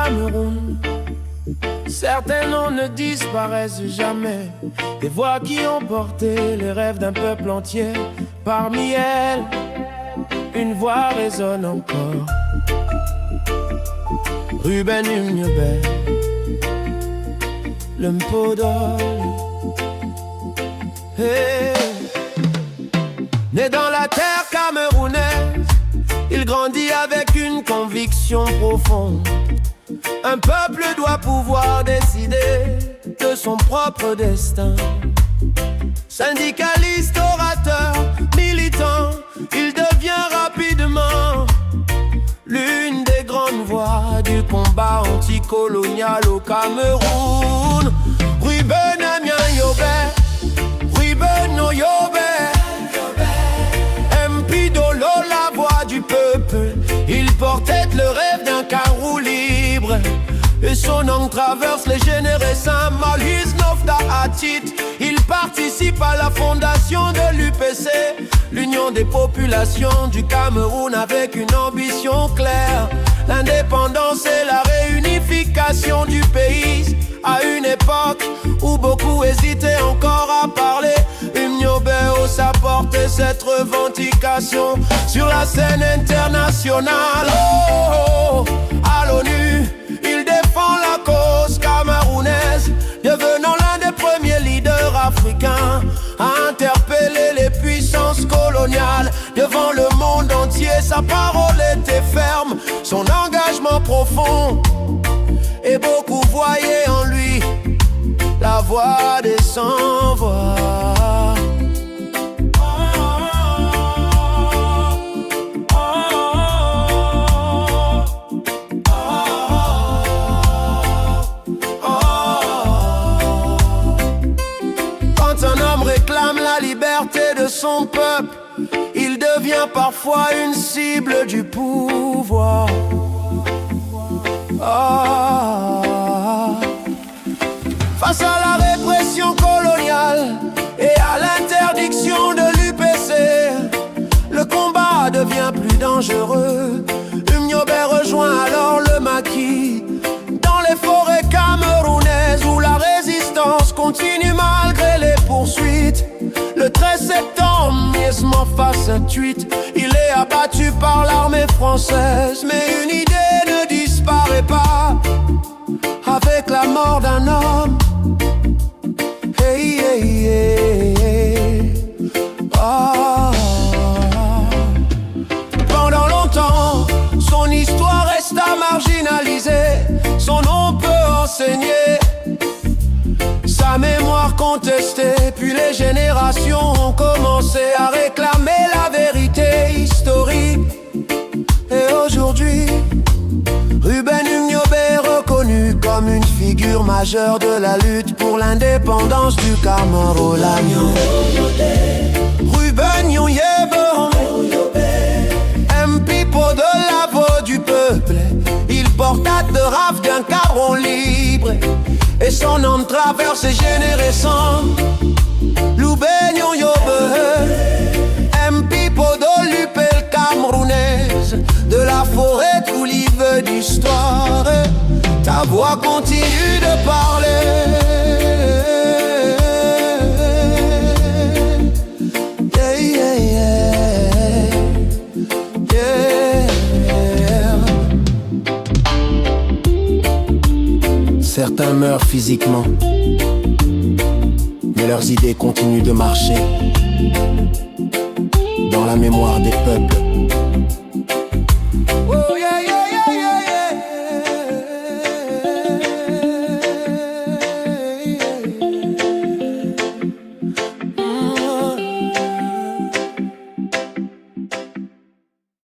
Cameroun. Certains noms ne disparaissent jamais, des voix qui ont porté les rêves d'un peuple entier. Parmi elles, une voix résonne encore. Ruben Umniobe, le Mpodol. Hey. Né dans la terre camerounaise, il grandit avec une conviction profonde. Un peuple doit pouvoir décider de son propre destin. Syndicaliste, orateur, militant, il devient rapidement l'une des grandes voix du combat anticolonial au Cameroun. Ruben Umniobe, Ruben Umniobe, Mpidolo, la voix du peuple. Il portait le rêve d'un Carou libre, et son nom traverse les générations. Malhus Nofta Atit, il participe à la fondation de l'UPC, l'Union des populations du Cameroun, avec une ambition claire: l'indépendance et la réunification du pays. À une époque où beaucoup hésitaient encore à parler, Umniobe osa porter cette revendication sur la scène internationale. Oh, à l'ONU, il défend la cause camerounaise, devenant l'un des premiers leaders africains à interpeller les puissances coloniales devant le monde entier. Sa parole était ferme, son engagement profond, et beaucoup voyaient en lui la voix des sans-voix. Quand un homme réclame la liberté de son peuple, il devient parfois une cible du pouvoir. Face à la répression coloniale et à l'interdiction de l'UPC, le combat devient plus dangereux. Umniobe rejoint alors le maquis dans les forêts camerounaises, où la résistance continue malgré les poursuites. Le 13 septembre 1968, il est abattu par l'armée française, mais une idée ne disparaît pas avec la mort d'un homme. Hey, hey, hey, hey. Ah. Pendant longtemps, son histoire resta marginalisée, son nom peut enseigner, sa mémoire contestée. Puis les générations ont commencé à réclamer la vérité historique. Et aujourd'hui, Ruben Umniobe est reconnu comme une figure majeure de la lutte pour l'indépendance du Cameroun. Ruben Umniobe, Mpipo de la voix du peuple, il porte de rave d'un Cameroun libre, et son nom traverse les générations. Ruben Umniobe, Mpipo de l'UPL camerounaise, de la forêt coulive d'histoire, ta voix continue de parler. Yeah, yeah, yeah. Yeah. Certains meurent physiquement, mais leurs idées continuent de marcher dans la mémoire des peuples.